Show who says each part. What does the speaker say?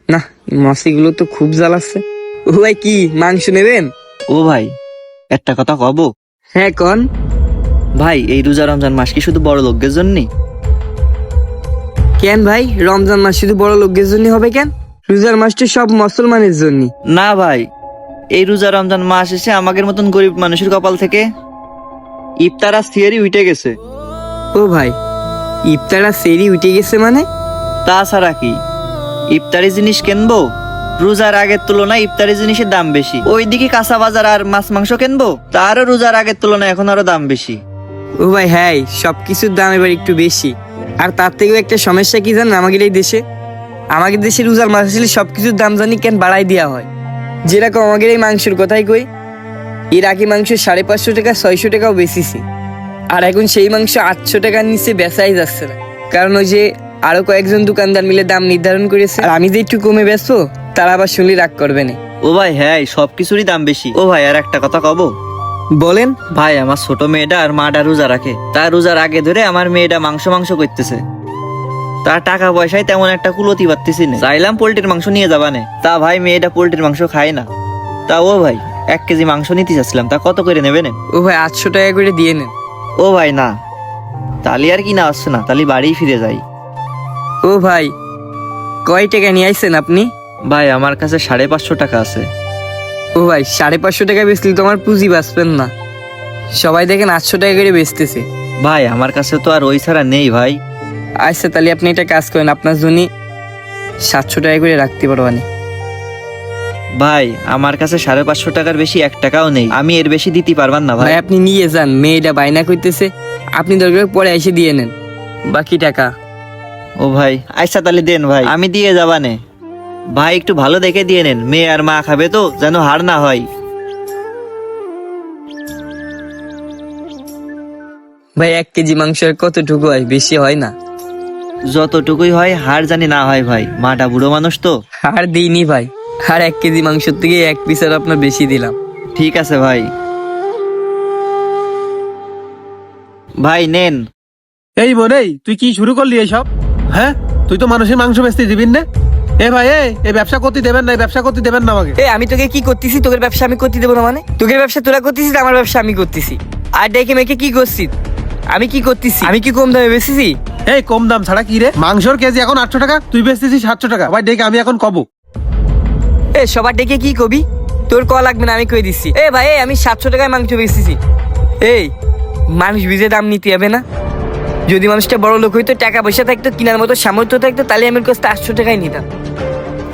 Speaker 1: না, মাছিগুলো তো খুব জ্বালাচ্ছে। ও ভাই, কি মাংস নেবেন?
Speaker 2: ও ভাই, একটা কথা কব?
Speaker 1: হ্যাঁ, কন।
Speaker 2: ভাই, এই রোজা রমজান মাস কি শুধু বড় লোকদের জন্য?
Speaker 1: কেন ভাই, রমজান মাস শুধু বড় লোকদের জন্য হবে কেন? রোজার মাসটি সব মুসলমানের জন্য।
Speaker 2: না ভাই, এই রোজা রমজান মাস এসে আমাদের মতন গরিব মানুষের কপাল থেকে ইফতার আর সিয়ারি উঠে গেছে।
Speaker 1: ও ভাই, ইফতার আর সেরি উঠে গেছে মানে?
Speaker 2: তাছাড়া কি, ইফতারি জিনিস কিনবো, রোজার আগের তুলনায় ইফতারি জিনিসের দাম বেশি। ওইদিকে কাঁচা বাজার আর মাছ মাংস কিনবো, তারও রোজার আগের তুলনায় এখন আরো দাম বেশি।
Speaker 1: ও ভাই, হ্যাঁ, সবকিছুর দাম এবার একটু বেশি। আর তার থেকেও একটা সমস্যা কি জানেন আমাদের এই দেশে? আমাদের দেশে রোজার মাস আসলে সবকিছুর দাম জানি কেন বাড়াই দেওয়া হয়। যেরকম আমাদের এই মাংসের কথাই কই, এর আগে মাংস 550 টাকা 600 টাকাও বেশিছি, আর এখন সেই মাংস 800 টাকার নিচে বেচাই যাচ্ছে না। কারণ ওই যে আরো কয়েকজন দোকানদার মিলে দাম নির্ধারণ করেছে, আর আমি যে একটু কমে বেচবো তারা আবার শুনলে রাগ করবে না।
Speaker 2: ও ভাই, হ্যাঁ, সবকিছুরই দাম বেশি। ও ভাই, আর একটা কথা কব?
Speaker 1: বলেন।
Speaker 2: ভাই, আমার ছোট মেয়েটা আর মাটা রোজা রাখে, তার রোজার আগে ধরে আমার মেয়েটা মাংস মাংস করতেছে। তার টাকা পয়সায় তেমন একটা কুলতি পারতেছি না। চাইলাম পোল্ট্রির মাংস নিয়ে যাবানে, তা ভাই মেয়েটা পোল্ট্রির মাংস খায় না। তা ও ভাই, 1 কেজি মাংস নিতে চাচ্ছিলাম, তা কত করে নেবেন?
Speaker 1: ও ভাই, 800 টাকা করে দিয়ে নেন।
Speaker 2: ও ভাই, না, তালি আর কি না আসছে না, তালি বাড়ি ফিরে যাই।
Speaker 1: ও ভাই, কয় টাকা নিয়ে আইছেন আপনি?
Speaker 2: ভাই, আমার কাছে 550 টাকা আছে।
Speaker 1: ও ভাই, 550 টাকা বেচলে তো আমার পুঁজি বাঁচবেন না। সবাই দেখেন 800 টাকা করে বেচতেছে।
Speaker 2: ভাই, আমার কাছে তো আর ওই ছাড়া নেই ভাই।
Speaker 1: আচ্ছা, তাহলে আপনি একটা কাজ করেন, আপনার জন্য 700 টাকা করে রাখতে পারবানি।
Speaker 2: ভাই, আমার কাছে 550 টাকার বেশি 1 টাকাও নেই, আমি এর বেশি দিতে পারবান না ভাই।
Speaker 1: ভাই, আপনি নিয়ে যান, মেয়েটা বায়না করতেছে, আপনি দরকার পরে এসে দিয়ে নেন বাকি টাকা।
Speaker 2: ও ভাই, আচ্ছা তাহলে দেন ভাই, আমি দিয়ে যাবানে। ভাই, একটু ভালো দেখে দিয়ে নেন, মেয়ে আর মা খাবে তো, যেন হার না হয়।
Speaker 1: ভাই, 1 কেজি মাংসের কতটুকু হয়? বেশি হয় না?
Speaker 2: যতটুকুই হয় হার জানি না হয় ভাই, মাটা বুড়ো মানুষ তো।
Speaker 1: আর দিইনি ভাই, আর 1 কেজি মাংসের থেকে 1 পিস আর আপনার বেশি দিলাম।
Speaker 2: ঠিক আছে ভাই। ভাই নেন।
Speaker 3: এই মনে, তুই কি শুরু করলি এইসব? হ্যাঁ, তুই তো মানুষের মাংস বেচতে দিবি না? এ ভাই, এই ব্যবসা করতে দেবেন না, এই ব্যবসা করতে দেবেন না আমাকে।
Speaker 1: আমি তোকে কি করতেছি? তোকে ব্যবসা আমি করতে দেবো না মানে? তোকে ব্যবসা তোরা করতেছিস, আমার ব্যবসা আমি করতেছি। আর ডেকে মেকে কি করছিস? আমি কি করতেছি? আমি কি কম দামে বেচেছি?
Speaker 3: এই কম দাম ছাড়া কি রে? মাংসর কেজি এখন 800 টাকা, তুই বেচতেছিস 700 টাকা। ভাই ডেকে আমি এখন কব?
Speaker 1: সবার ডেকে কি কবি? তোর ক লাগবে না, আমি কই দিচ্ছি। ভাই, আমি 700 টাকায় মাংস বেচতেছি। মানুষ বুঝে দাম নিতে হবে না? যদি মানুষটা বড় লোক হইতো, টাকা পয়সা থাকতো, কেনার মতো সামর্থ্য থাকতো, তাহলে আমি ওর কাছে 800 টাকায় নিতাম।